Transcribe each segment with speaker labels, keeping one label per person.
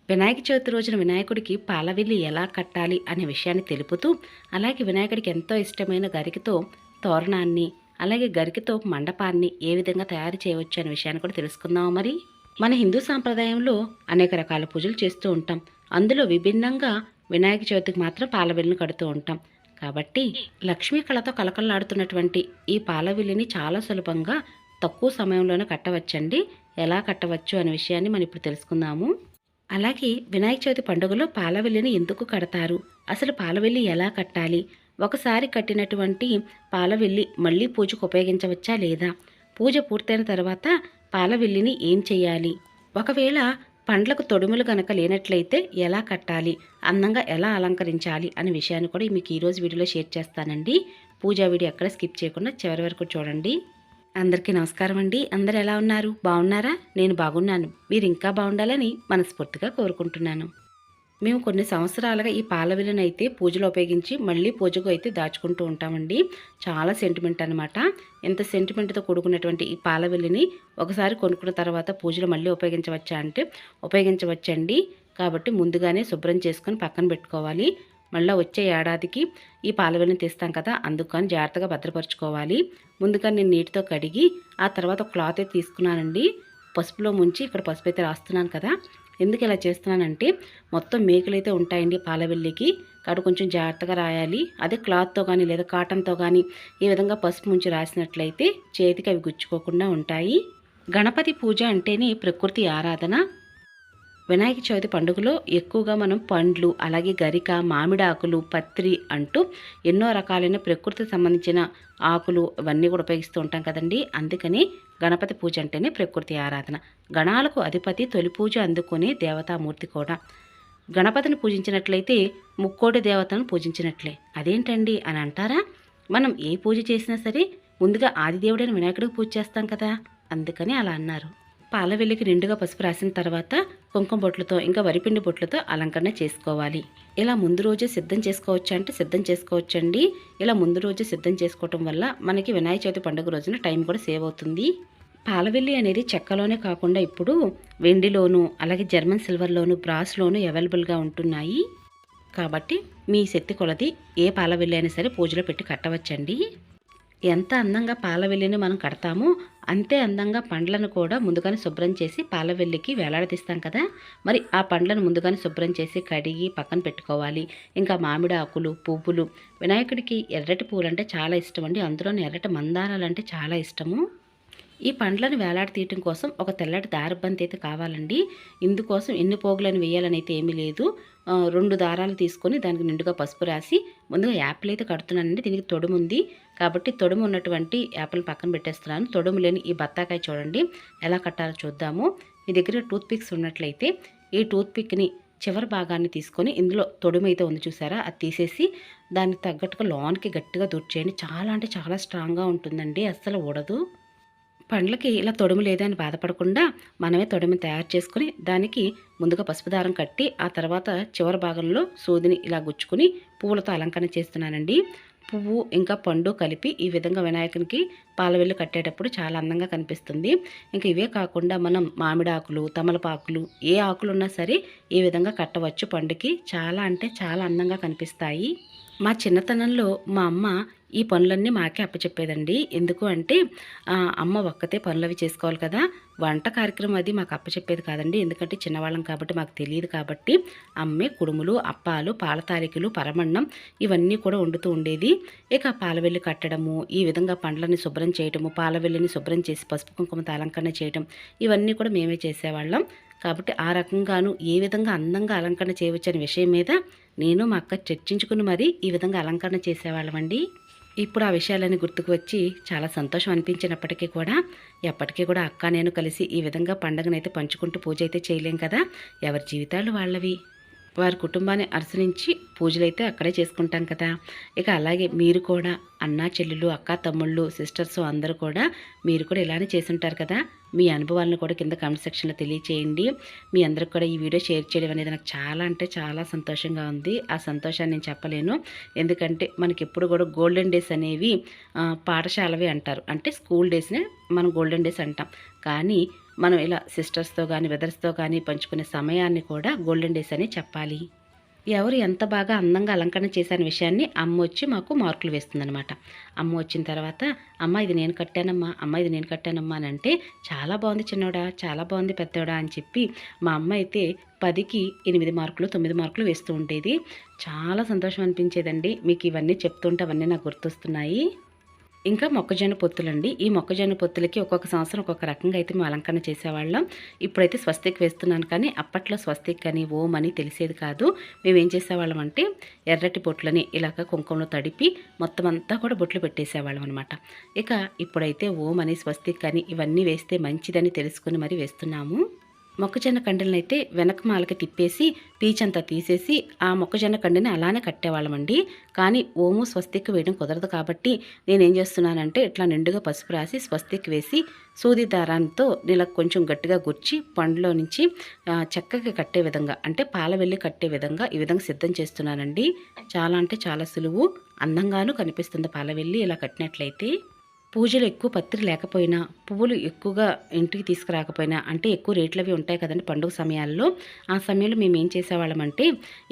Speaker 1: వినాయక చవితి రోజున వినాయకుడికి పాలవిల్లి ఎలా కట్టాలి అనే విషయాన్ని తెలుపుతూ, అలాగే వినాయకుడికి ఎంతో ఇష్టమైన గరికతో తోరణాన్ని, అలాగే గరికతో మండపాన్ని ఏ విధంగా తయారు చేయవచ్చు అనే విషయాన్ని కూడా తెలుసుకుందాం. మరి మన హిందూ సాంప్రదాయంలో అనేక రకాల పూజలు చేస్తూ ఉంటాం. అందులో విభిన్నంగా వినాయక చవితికి మాత్రం పాలవిల్లిని కడుతూ ఉంటాం. కాబట్టి లక్ష్మీ కళతో కలకలలాడుతున్నటువంటి ఈ పాలవిల్లిని చాలా సులభంగా తక్కువ సమయంలోనే కట్టవచ్చండి. ఎలా కట్టవచ్చు అనే విషయాన్ని మనం ఇప్పుడు తెలుసుకుందాము. అలాగే వినాయక చవితి పండుగలో పాలవెల్లిని ఎందుకు కడతారు, అసలు పాలవెల్లి ఎలా కట్టాలి, ఒకసారి కట్టినటువంటి పాలవెల్లి మళ్ళీ పూజకు ఉపయోగించవచ్చా లేదా, పూజ పూర్తయిన తర్వాత పాలవెల్లిని ఏం చేయాలి, ఒకవేళ పండ్లకు తొడుములు గనక లేనట్లయితే ఎలా కట్టాలి, అందంగా ఎలా అలంకరించాలి అనే విషయాన్ని కూడా మీకు ఈరోజు వీడియోలో షేర్ చేస్తానండి. పూజా వీడియో ఎక్కడ స్కిప్ చేయకుండా చివరి వరకు చూడండి. అందరికీ నమస్కారం అండి. అందరు ఎలా ఉన్నారు, బాగున్నారా? నేను బాగున్నాను. మీరు ఇంకా బాగుండాలని మనస్ఫూర్తిగా కోరుకుంటున్నాను. మేము కొన్ని సంవత్సరాలుగా ఈ పాలవిల్లును అయితే పూజలో ఉపయోగించి మళ్ళీ పూజకు అయితే దాచుకుంటూ ఉంటామండి. చాలా సెంటిమెంట్ అనమాట. ఎంత సెంటిమెంట్తో కూడుకున్నటువంటి ఈ పాలవిల్లుని ఒకసారి కొనుక్కున్న తర్వాత పూజలో మళ్ళీ ఉపయోగించవచ్చా అంటే ఉపయోగించవచ్చండి. కాబట్టి ముందుగానే శుభ్రం చేసుకొని పక్కన పెట్టుకోవాలి. మళ్ళీ వచ్చే ఏడాదికి ఈ పాలవెల్లిని తీస్తాం కదా, అందుకని జాగ్రత్తగా భద్రపరుచుకోవాలి. ముందుగా నేను నీటితో కడిగి ఆ తర్వాత ఒక క్లాత్ అయితే తీసుకున్నానండి. పసుపులో ముంచి ఇక్కడ పసుపు అయితే రాస్తున్నాను కదా. ఎందుకు ఇలా చేస్తున్నానంటే మొత్తం మేకులు అయితే ఉంటాయండి పాలవెల్లికి, కాబట్టి కొంచెం జాగ్రత్తగా రాయాలి. అదే క్లాత్తో కానీ లేదా కాటన్తో కానీ ఈ విధంగా పసుపు ముంచి రాసినట్లయితే చేతికి అవి గుచ్చుకోకుండా ఉంటాయి. గణపతి పూజ అంటేనే ప్రకృతి ఆరాధన. వినాయక చవితి పండుగలో ఎక్కువగా మనం పండ్లు, అలాగే గరిక, మామిడి ఆకులు, పత్రి అంటూ ఎన్నో రకాలైన ప్రకృతికి సంబంధించిన ఆకులు ఇవన్నీ కూడా ఉపయోగిస్తూ ఉంటాం కదండి. అందుకని గణపతి పూజ అంటేనే ప్రకృతి ఆరాధన. గణాలకు అధిపతి, తొలి పూజ అందుకునే దేవతామూర్తి కూడా. గణపతిని పూజించినట్లయితే ముక్కోటి దేవతను పూజించినట్లే. అదేంటండి అని అంటారా? మనం ఏ పూజ చేసినా సరే ముందుగా ఆదిదేవుడైన వినాయకుడికి పూజ చేస్తాం కదా, అందుకని అలా అన్నారు. పాలవెల్లికి నిండుగా పసుపు రాసిన తర్వాత కుంకుమ బొట్లతో ఇంకా వరిపిండి బొట్లతో అలంకరణ చేసుకోవాలి. ఇలా ముందు రోజే సిద్ధం చేసుకోవచ్చు అంటే సిద్ధం చేసుకోవచ్చండి. ఇలా ముందు రోజే సిద్ధం చేసుకోవటం వల్ల మనకి వినాయక చవితి పండుగ రోజున టైం కూడా సేవ్ అవుతుంది. పాలవెల్లి అనేది చెక్కలోనే కాకుండా ఇప్పుడు వెండిలోను, అలాగే జర్మన్ సిల్వర్లోను, బ్రాస్లోను అవైలబుల్గా ఉంటున్నాయి. కాబట్టి మీ శక్తి కొలది ఏ పాలవెల్లి అయినా సరే పూజలో పెట్టి కట్టవచ్చండి. ఎంత అందంగా పాలవెల్లిని మనం కడతామో అంతే అందంగా పండ్లను కూడా ముందుగానే శుభ్రం చేసి పాలవెల్లికి వేలాడదీస్తాం కదా. మరి ఆ పండ్లను ముందుగానే శుభ్రం చేసి కడిగి పక్కన పెట్టుకోవాలి. ఇంకా మామిడి ఆకులు, పువ్వులు, వినాయకుడికి ఎర్రటి పువ్వులు అంటే చాలా ఇష్టం అండి. అందులోని ఎర్రటి మందారాలు అంటే చాలా ఇష్టము. ఈ పండ్లను వేలాడి తీయటం కోసం ఒక తెల్లటి దారబంతి అయితే కావాలండి. ఇందుకోసం ఎన్ని పోగులను వేయాలని అయితే ఏమీ లేదు. 2 దారాలు తీసుకొని దానికి నిండుగా పసుపు రాసి ముందుగా యాపిల్ అయితే కడుతున్నానండి. దీనికి తొడుము ఉంది కాబట్టి తొడుము ఉన్నటువంటి యాపిల్ పక్కన పెట్టేస్తున్నాను. తొడుము లేని ఈ బత్తాకాయ చూడండి ఎలా కట్టాలో చూద్దాము. మీ దగ్గర టూత్ పిక్స్ ఉన్నట్లయితే ఈ టూత్ పిక్ని చివరి భాగాన్ని తీసుకొని ఇందులో తొడుము అయితే ఉంది చూసారా, అది తీసేసి దానికి తగ్గట్టుగా లోన్కి గట్టిగా దుర్చేయండి. చాలా అంటే చాలా స్ట్రాంగ్గా ఉంటుందండి, అస్సలు ఊడదు. పండ్లకి ఇలా తొడుము లేదని బాధపడకుండా మనమే తొడుము తయారు చేసుకుని దానికి ముందుగా పసుపు దారం కట్టి ఆ తర్వాత చివరి భాగంలో సూదిని ఇలా గుచ్చుకుని పువ్వులతో అలంకరణ చేస్తున్నానండి. పువ్వు ఇంకా పండు కలిపి ఈ విధంగా వినాయకునికి పాలవెల్లి కట్టేటప్పుడు చాలా అందంగా కనిపిస్తుంది. ఇంకా ఇవే కాకుండా మనం మామిడి ఆకులు, తమలపాకులు ఏ ఆకులు ఉన్నా సరే ఈ విధంగా కట్టవచ్చు. పండుకి చాలా అంటే చాలా అందంగా కనిపిస్తాయి. మా చిన్నతనంలో మా అమ్మ ఈ పనులన్నీ మాకే అప్పచెప్పేదండి. ఎందుకు అంటే అమ్మ ఒక్కతే పనులు అవి చేసుకోవాలి కదా, వంట కార్యక్రమం అది మాకు అప్పచెప్పేది కాదండి. ఎందుకంటే చిన్నవాళ్ళం కాబట్టి మాకు తెలియదు. కాబట్టి అమ్మే కుడుములు, అప్పాలు, పాల తాలికలు, పరమన్నం ఇవన్నీ కూడా వండుతూ ఉండేది. ఇక పాలవెల్లి కట్టడము, ఈ విధంగా పండ్లని శుభ్రం చేయటము, పాలవెల్లిని శుభ్రం చేసి పసుపు కుంకుమతో అలంకరణ చేయడం ఇవన్నీ కూడా మేమే చేసేవాళ్ళం. కాబట్టి ఆ రకంగాను ఏ విధంగా అందంగా అలంకరణ చేయవచ్చు అనే విషయం మీద నేను మా అక్క చర్చించుకుని మరీ ఈ విధంగా అలంకరణ చేసేవాళ్ళమండి. ఇప్పుడు ఆ విషయాలన్నీ గుర్తుకు వచ్చి చాలా సంతోషం అనిపించినప్పటికీ కూడా ఎప్పటికీ కూడా అక్క నేను కలిసి ఈ విధంగా పండుగనైతే పంచుకుంటూ పూజ అయితే చేయలేం కదా. ఎవరి జీవితాలు వాళ్ళవి. వారి కుటుంబాన్ని అనుసరించి పూజలైతే అక్కడే చేసుకుంటాం కదా. ఇక అలాగే మీరు కూడా అన్నా చెల్లెలు, అక్క తమ్ముళ్ళు, సిస్టర్స్ అందరూ కూడా మీరు కూడా ఇలానే చేసుంటారు కదా. మీ అనుభవాలను కూడా కింద కామెంట్ సెక్షన్లో తెలియచేయండి. మీ అందరికి కూడా ఈ వీడియో షేర్ చేయడం అనేది నాకు చాలా అంటే చాలా సంతోషంగా ఉంది. ఆ సంతోషాన్ని నేను చెప్పలేను. ఎందుకంటే మనకి ఎప్పుడు కూడా గోల్డెన్ డేస్ అనేవి పాఠశాలవే అంటారు. అంటే స్కూల్ డేస్నే మనం గోల్డెన్ డేస్ అంటాం. కానీ మనం ఇలా సిస్టర్స్తో కానీ బ్రదర్స్తో కానీ పంచుకునే సమయాన్ని కూడా గోల్డెన్ డేస్ అని చెప్పాలి. ఎవరు ఎంత బాగా అందంగా అలంకరణ చేసిన విషయాన్ని అమ్మ వచ్చి మాకు మార్కులు వేస్తుందనమాట. అమ్మ వచ్చిన తర్వాత, అమ్మ ఇది నేను కట్టానమ్మా, అమ్మ ఇది నేను కట్టానమ్మా అని అంటే, చాలా బాగుంది చిన్నోడా, చాలా బాగుంది పెద్దోడా అని చెప్పి మా అమ్మ అయితే 10కి 8 మార్కులు 9 మార్కులు వేస్తూ ఉండేది. చాలా సంతోషం అనిపించేదండి. మీకు ఇవన్నీ చెప్తుంటే అవన్నీ నాకు గుర్తొస్తున్నాయి. ఇంకా మొక్కజొన్న పొత్తులండి. ఈ మొక్కజొన్న పొత్తులకి ఒక్కొక్క సంవత్సరం ఒక్కొక్క రకంగా అయితే మేము అలంకరణ చేసేవాళ్ళం. ఇప్పుడైతే స్వస్తిక్ వేస్తున్నాను, కానీ అప్పట్లో స్వస్తిక్ అని ఓం అని తెలిసేది కాదు. మేము ఏం చేసేవాళ్ళం అంటే ఎర్రటి బొట్లని ఇలాగ కుంకుమలో తడిపి మొత్తం అంతా కూడా బొట్లు పెట్టేసేవాళ్ళం అనమాట. ఇక ఇప్పుడైతే ఓం అని స్వస్తిక్ అని ఇవన్నీ వేస్తే మంచిదని తెలుసుకుని మరి వేస్తున్నాము. మొక్కజొన్న కండెలను అయితే వెనక మాలకి తిప్పేసి పీచంతా తీసేసి ఆ మొక్కజొన్న కండెని అలానే కట్టేవాళ్ళమండి. కానీ ఓము స్వస్తిక్ వేయడం కుదరదు కాబట్టి నేనేం చేస్తున్నానంటే ఇట్లా నిండుగా పసుపు రాసి స్వస్తిక్ వేసి సూది దారంతో ఇలా కొంచెం గట్టిగా గుర్చి పండులో నుంచి చెక్కకి కట్టే విధంగా, అంటే పాలవెల్లి కట్టే విధంగా ఈ విధంగా సిద్ధం చేస్తున్నానండి. చాలా అంటే చాలా సులువు, అందంగానూ కనిపిస్తుంది పాలవెల్లి ఇలా కట్టినట్లయితే. పూజలు ఎక్కువ పత్రి లేకపోయినా, పువ్వులు ఎక్కువగా ఇంటికి తీసుకురాకపోయినా, అంటే ఎక్కువ రేట్లు అవి ఉంటాయి కదండి పండుగ సమయాల్లో. ఆ సమయంలో మేము ఏం చేసేవాళ్ళమంటే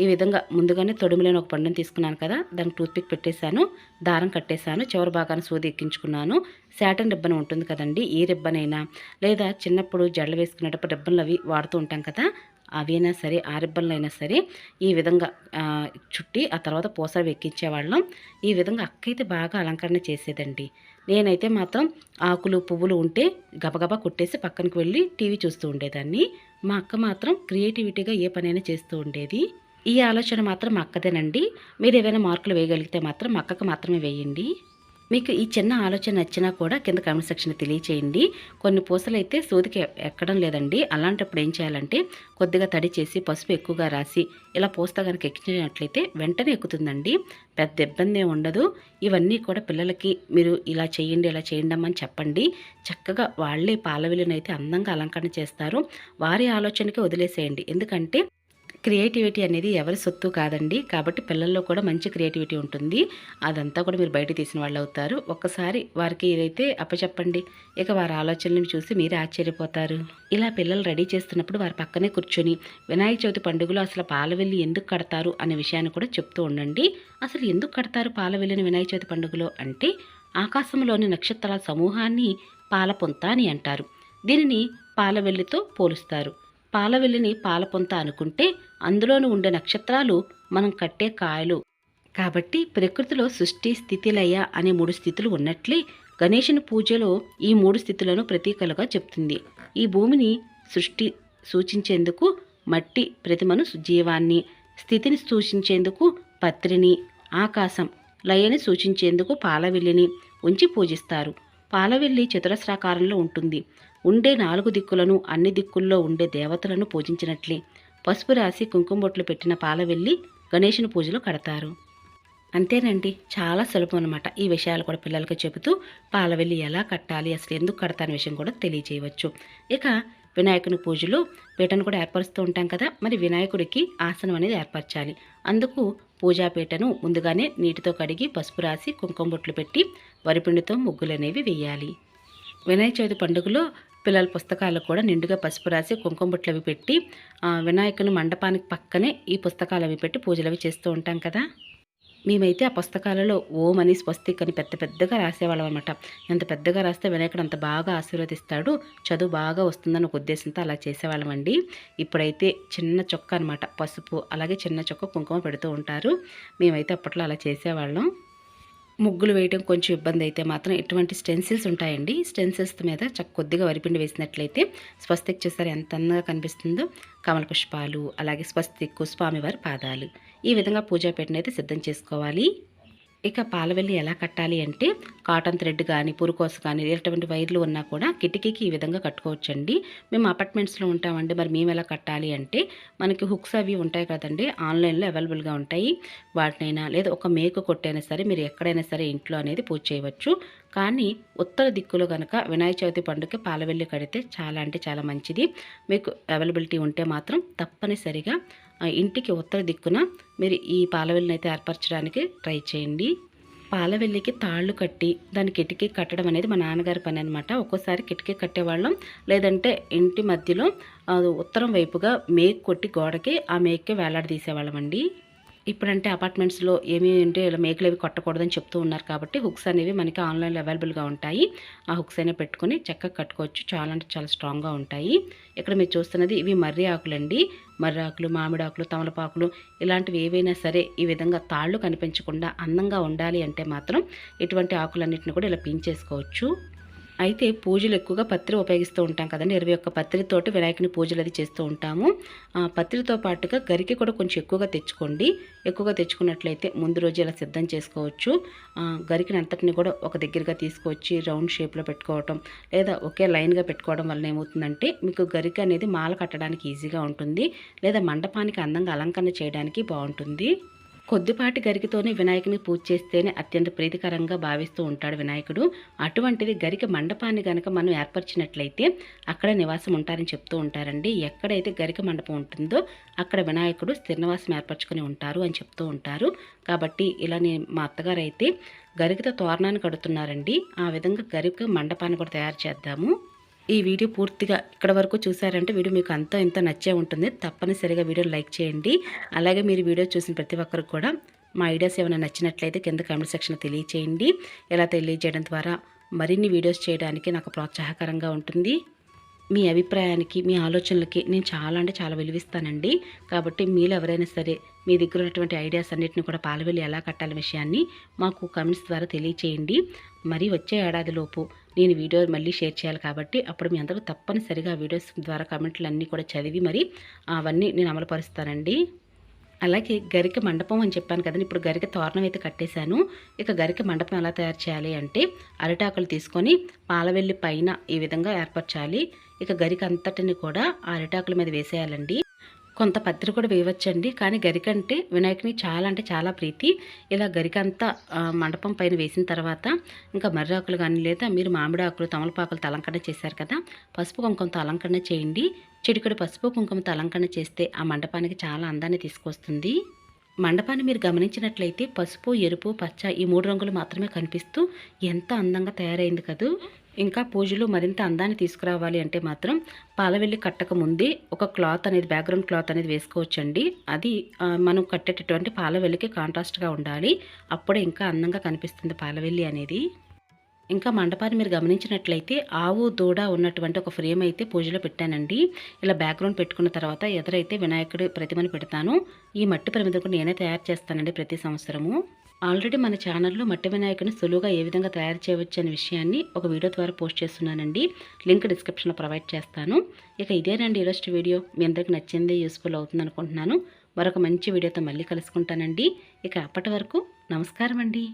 Speaker 1: ఈ విధంగా ముందుగానే తొడుములేని ఒక పండుని తీసుకున్నాను కదా, దానికి టూత్పిక్ పెట్టేశాను, దారం కట్టేశాను, చివరి భాగాన్ని సూది ఎక్కించుకున్నాను. శాటన్ రిబ్బన్ ఉంటుంది కదండి, ఏ రిబ్బన్ అయినా, లేదా చిన్నప్పుడు జడలు వేసుకునేటప్పుడు రిబ్బన్లు అవి వాడుతూ ఉంటాం కదా, అవైనా సరే ఆ రిబ్బన్లు అయినా సరే ఈ విధంగా చుట్టి ఆ తర్వాత పూసలు ఎక్కించేవాళ్ళం. ఈ విధంగా అక్కయితే బాగా అలంకరణ చేసేదండి. నేనైతే మాత్రం ఆకులు పువ్వులు ఉంటే గబగబా కుట్టేసి పక్కనకి వెళ్ళి టీవీ చూస్తూ ఉండేదాన్ని. మా అక్క మాత్రం క్రియేటివిటీగా ఏ పనైనా చేస్తూ ఉండేది. ఈ ఆలోచన మాత్రం మా అక్కదేనండి. మీరు ఏవైనా మార్కులు వేయగలిగితే మాత్రం మా అక్కకు మాత్రమే వేయండి. మీకు ఈ చిన్న ఆలోచన నచ్చినా కూడా కింద కామెంట్ సెక్షన్లో తెలియచేయండి. కొన్ని పూసలు అయితే సూదికి ఎక్కడం లేదండి. అలాంటప్పుడు ఏం చేయాలంటే కొద్దిగా తడి చేసి పసుపు ఎక్కువగా రాసి ఇలా పూస్తా కనుక ఎక్కించినట్లయితే వెంటనే ఎక్కుతుందండి. పెద్ద ఇబ్బంది ఏమి ఉండదు. ఇవన్నీ కూడా పిల్లలకి మీరు ఇలా చేయండి ఇలా చేయండి అని చెప్పండి. చక్కగా వాళ్ళే పాలవిలునైతే అందంగా అలంకరణ చేస్తారు. వారి ఆలోచనకి వదిలేసేయండి. ఎందుకంటే క్రియేటివిటీ అనేది ఎవరి సొత్తు కాదండి. కాబట్టి పిల్లల్లో కూడా మంచి క్రియేటివిటీ ఉంటుంది. అదంతా కూడా మీరు బయట తీసిన వాళ్ళు అవుతారు. ఒక్కసారి వారికి ఇదైతే అప్పచెప్పండి, ఇక వారి ఆలోచనలను చూసి మీరే ఆశ్చర్యపోతారు. ఇలా పిల్లలు రెడీ చేస్తున్నప్పుడు వారి పక్కనే కూర్చొని వినాయక చవితి పండుగలో అసలు పాలవెల్లి ఎందుకు కడతారు అనే విషయాన్ని కూడా చెప్తూ ఉండండి. అసలు ఎందుకు కడతారు పాలవెల్లిని వినాయక చవితి పండుగలో అంటే, ఆకాశంలోని నక్షత్రాల సమూహాన్ని పాలపొంత అని అంటారు. దీనిని పాలవెల్లితో పోలుస్తారు. పాలవెల్లిని పాలపొంత అనుకుంటే అందులోనూ ఉండే నక్షత్రాలు మనం కట్టే కాయలు. కాబట్టి ప్రకృతిలో సృష్టి స్థితి లయ అనే 3 స్థితులు ఉన్నట్లే గణేశుని పూజలో ఈ 3 స్థితులను ప్రతీకలుగా చెప్తుంది. ఈ భూమిని సృష్టి సూచించేందుకు మట్టి ప్రతిమను జీవాన్ని, స్థితిని సూచించేందుకు పత్రిని, ఆకాశం లయని సూచించేందుకు పాలవెల్లిని ఉంచి పూజిస్తారు. పాలవెల్లి చతురస్రాకారంలో ఉంటుంది. ఉండే 4 దిక్కులను అన్ని దిక్కుల్లో ఉండే దేవతలను పూజించినట్లే పసుపు రాసి కుంకుమ బొట్లు పెట్టిన పాలవెల్లి గణేశుని పూజలో కడతారు. అంతేనండి, చాలా సులభం అనమాట. ఈ విషయాలు కూడా పిల్లలకి చెబుతూ పాలవెల్లి ఎలా కట్టాలి, అసలు ఎందుకు కడతానే విషయం కూడా తెలియజేయవచ్చు. ఇక వినాయకుని పూజలో పీటను కూడా ఏర్పరుస్తూ ఉంటాం కదా, మరి వినాయకుడికి ఆసనం అనేది ఏర్పరచాలి. అందుకు పూజాపీటను ముందుగానే నీటితో కడిగి పసుపు రాసి కుంకుమ బొట్లు పెట్టి వరిపిండితో ముగ్గులు అనేవి వేయాలి. వినాయక చవితి పండుగలో పిల్లల పుస్తకాలు కూడా నిండుగా పసుపు రాసి కుంకుమ బొట్లు అవి పెట్టి వినాయకుని మండపానికి పక్కనే ఈ పుస్తకాలు అవి పెట్టి పూజలు అవి చేస్తూ ఉంటాం కదా. మేమైతే ఆ పుస్తకాలలో ఓం అని స్వస్తిక్ అని పెద్ద పెద్దగా రాసేవాళ్ళం అనమాట. ఎంత పెద్దగా రాస్తే వినాయకుడు అంత బాగా ఆశీర్వదిస్తాడు, చదువు బాగా వస్తుందని ఒక ఉద్దేశంతో అలా చేసేవాళ్ళం అండి. ఇప్పుడైతే చిన్న చొక్క అనమాట పసుపు, అలాగే చిన్న చొక్క కుంకుమ పెడుతూ ఉంటారు. మేమైతే అప్పట్లో అలా చేసేవాళ్ళం. ముగ్గులు వేయడం కొంచెం ఇబ్బంది అయితే మాత్రం ఇటువంటి స్టెన్సిల్స్ ఉంటాయండి. స్టెన్సిల్స్ మీద కొద్దిగా వరిపిండి వేసినట్లయితే స్వస్తిక్ చూసారు ఎంత అందంగా కనిపిస్తుందో. కమల పుష్పాలు, అలాగే స్వస్తిక్, స్వామివారి పాదాలు, ఈ విధంగా పూజాపీటను అయితే సిద్ధం చేసుకోవాలి. ఇక పాలవెల్లి ఎలా కట్టాలి అంటే, కాటన్ థ్రెడ్ కానీ పురుకోస కానీ ఎటువంటి వైర్లు ఉన్నా కూడా కిటికీకి ఈ విధంగా కట్టుకోవచ్చండి. మేము అపార్ట్మెంట్స్లో ఉంటామండి, మరి మేము ఎలా కట్టాలి అంటే, మనకి హుక్స్ అవి ఉంటాయి కదండి, ఆన్లైన్లో అవైలబుల్గా ఉంటాయి. వాటినైనా లేదా ఒక మేకు కొట్టైనా సరే మీరు ఎక్కడైనా సరే ఇంట్లో అనేది పూజ చేయవచ్చు. కానీ ఉత్తర దిక్కులో కనుక వినాయక చవితి పండుగకి పాలవెల్లి కడితే చాలా అంటే చాలా మంచిది. మీకు అవైలబిలిటీ ఉంటే మాత్రం తప్పనిసరిగా ఇంటికి ఉత్తర దిక్కున మీరు ఈ పాలవెల్లిని అయితే ఏర్పరచడానికి ట్రై చేయండి. పాలవెల్లికి తాళ్ళు కట్టి దాని కిటికీ కట్టడం అనేది మా నాన్నగారి పని అనమాట. ఒక్కోసారి కిటికీ కట్టేవాళ్ళం, లేదంటే ఇంటి మధ్యలో ఉత్తరం వైపుగా మేకు కొట్టి గోడకి ఆ మేక్కి వేలాడదీసేవాళ్ళం అండి. ఇప్పుడంటే అపార్ట్మెంట్స్లో ఏమి అంటే ఇలా మేకులు అవి కొట్టకూడదని చెప్తూ ఉన్నారు కాబట్టి హుక్స్ అనేవి మనకి ఆన్లైన్లో అవైలబుల్గా ఉంటాయి. ఆ హుక్స్ అయినా పెట్టుకొని చక్కగా కట్టుకోవచ్చు. చాలా అంటే చాలా స్ట్రాంగ్గా ఉంటాయి. ఇక్కడ మీరు చూస్తున్నది ఇవి మర్రి ఆకులండి. మర్రి ఆకులు, మామిడి ఆకులు, తమలపాకులు ఇలాంటివి ఏవైనా సరే ఈ విధంగా తాళ్ళు కనిపించకుండా అందంగా ఉండాలి అంటే మాత్రం ఇటువంటి ఆకులన్నింటిని కూడా ఇలా పించేసుకోవచ్చు. అయితే పూజలు ఎక్కువగా పత్రి ఉపయోగిస్తూ ఉంటాం కదండి. 21 పత్రితోటి వినాయకుని పూజలు అది చేస్తూ ఉంటాము. పత్రితో పాటుగా గరికి కూడా కొంచెం ఎక్కువగా తెచ్చుకోండి. ఎక్కువగా తెచ్చుకున్నట్లయితే ముందు రోజు ఇలా సిద్ధం చేసుకోవచ్చు. గరికిని అంతటిని కూడా ఒక దగ్గరగా తీసుకొచ్చి రౌండ్ షేప్లో పెట్టుకోవటం, లేదా ఒకే లైన్గా పెట్టుకోవడం వల్ల ఏమవుతుందంటే మీకు గరికి అనేది మాల కట్టడానికి ఈజీగా ఉంటుంది, లేదా మండపానికి అందంగా అలంకరణ చేయడానికి బాగుంటుంది. కొద్దిపాటి గరికతోనే వినాయకుని పూజ చేస్తేనే అత్యంత ప్రీతికరంగా భావిస్తూ ఉంటాడు వినాయకుడు. అటువంటిది గరిక మండపాన్ని కనుక మనం ఏర్పరిచినట్లయితే అక్కడ నివాసం ఉంటారని చెప్తూ ఉంటారండి. ఎక్కడైతే గరిక మండపం ఉంటుందో అక్కడ వినాయకుడు స్థిర నివాసం ఏర్పరచుకొని ఉంటారు అని చెప్తూ ఉంటారు. కాబట్టి ఇలా మా అత్తగారు అయితే గరికతో తోరణాన్ని కడుతున్నారండి. ఆ విధంగా గరిక మండపాన్ని కూడా తయారు చేద్దాము. ఈ వీడియో పూర్తిగా ఇక్కడ వరకు చూసారంటే వీడియో మీకు అంతా ఇంత నచ్చే ఉంటుంది. తప్పనిసరిగా వీడియో లైక్ చేయండి. అలాగే మీరు వీడియో చూసిన ప్రతి ఒక్కరికి కూడా మా ఐడియాస్ ఏమైనా నచ్చినట్లయితే కింద కామెంట్ సెక్షన్లో తెలియచేయండి. ఇలా తెలియజేయడం ద్వారా మరిన్ని వీడియోస్ చేయడానికి నాకు ప్రోత్సాహకరంగా ఉంటుంది. మీ అభిప్రాయానికి, మీ ఆలోచనలకి నేను చాలా అంటే చాలా విలువిస్తానండి. కాబట్టి మీలో ఎవరైనా సరే మీ దగ్గర ఉన్నటువంటి ఐడియాస్ అన్నిటిని కూడా పాలవెల్లి ఎలా కట్టాలి విషయాన్ని మాకు కామెంట్స్ ద్వారా తెలియచేయండి. మరి వచ్చే ఏడాదిలోపు నేను వీడియో మళ్ళీ షేర్ చేయాలి కాబట్టి అప్పుడు మీ అందరూ తప్పనిసరిగా వీడియోస్ ద్వారా కామెంట్లు అన్నీ కూడా చదివి మరి అవన్నీ నేను అమలుపరుస్తానండి. అలాగే గరిక మండపం అని చెప్పాను కదండి. ఇప్పుడు గరిక తోరణం అయితే కట్టేశాను. ఇక గరిక మండపం ఎలా తయారు చేయాలి అంటే అరిటాకులు తీసుకొని పాలవెల్లి పైన ఈ విధంగా ఏర్పరచాలి. ఇక గరిక అంతటిని కూడా ఆ అరిటాకుల మీద వేసేయాలండి. కొంత పత్రి కూడా వేయవచ్చండి, కానీ గరిక అంటే వినాయకుని చాలా అంటే చాలా ప్రీతి. ఇలా గరిక అంతా మండపం పైన వేసిన తర్వాత ఇంకా మర్రి ఆకులు కానీ లేదా మీరు మామిడి ఆకులు, తమలపాకులతో అలంకరణ చేశారు కదా, పసుపు కుంకుమతో అలంకరణ చేయండి. చిటికెడు పసుపు కుంకుమతో అలంకరణ చేస్తే ఆ మండపానికి చాలా అందాన్ని తీసుకొస్తుంది. మండపాన్ని మీరు గమనించినట్లయితే పసుపు, ఎరుపు, పచ్చ ఈ 3 రంగులు మాత్రమే కనిపిస్తూ ఎంత అందంగా తయారైంది కదూ. ఇంకా పూజలు మరింత అందాన్ని తీసుకురావాలి అంటే మాత్రం పాలవెల్లి కట్టక ముందే ఒక క్లాత్ అనేది, బ్యాక్గ్రౌండ్ క్లాత్ అనేది వేసుకోవచ్చండి. అది మనం కట్టేటటువంటి పాలవెల్లికి కాంట్రాస్ట్గా ఉండాలి. అప్పుడే ఇంకా అందంగా కనిపిస్తుంది పాలవెల్లి అనేది. ఇంకా మండపాన్ని మీరు గమనించినట్లయితే ఆవు, దూడ ఉన్నటువంటి ఒక ఫ్రేమ్ అయితే పూజలో పెట్టానండి. ఇలా బ్యాక్గ్రౌండ్ పెట్టుకున్న తర్వాత ఎదురైతే వినాయకుడి ప్రతిమను పెడతాను. ఈ మట్టి ప్రమిద కూడా నేనే తయారు చేస్తానండి ప్రతి సంవత్సరము. ఆల్రెడీ మన ఛానల్లో మట్టి వినాయకుని సులువుగా ఏ విధంగా తయారు చేయవచ్చు అనే విషయాన్ని ఒక వీడియో ద్వారా పోస్ట్ చేస్తున్నానండి. లింక్ డిస్క్రిప్షన్లో ప్రొవైడ్ చేస్తాను. ఇక ఇదేనండి ఈరోజు వీడియో. మీ అందరికి నచ్చింది, యూస్ఫుల్ అవుతుంది అనుకుంటున్నాను. మరొక మంచి వీడియోతో మళ్ళీ కలుసుకుంటానండి. ఇక అప్పటి వరకు నమస్కారం అండి.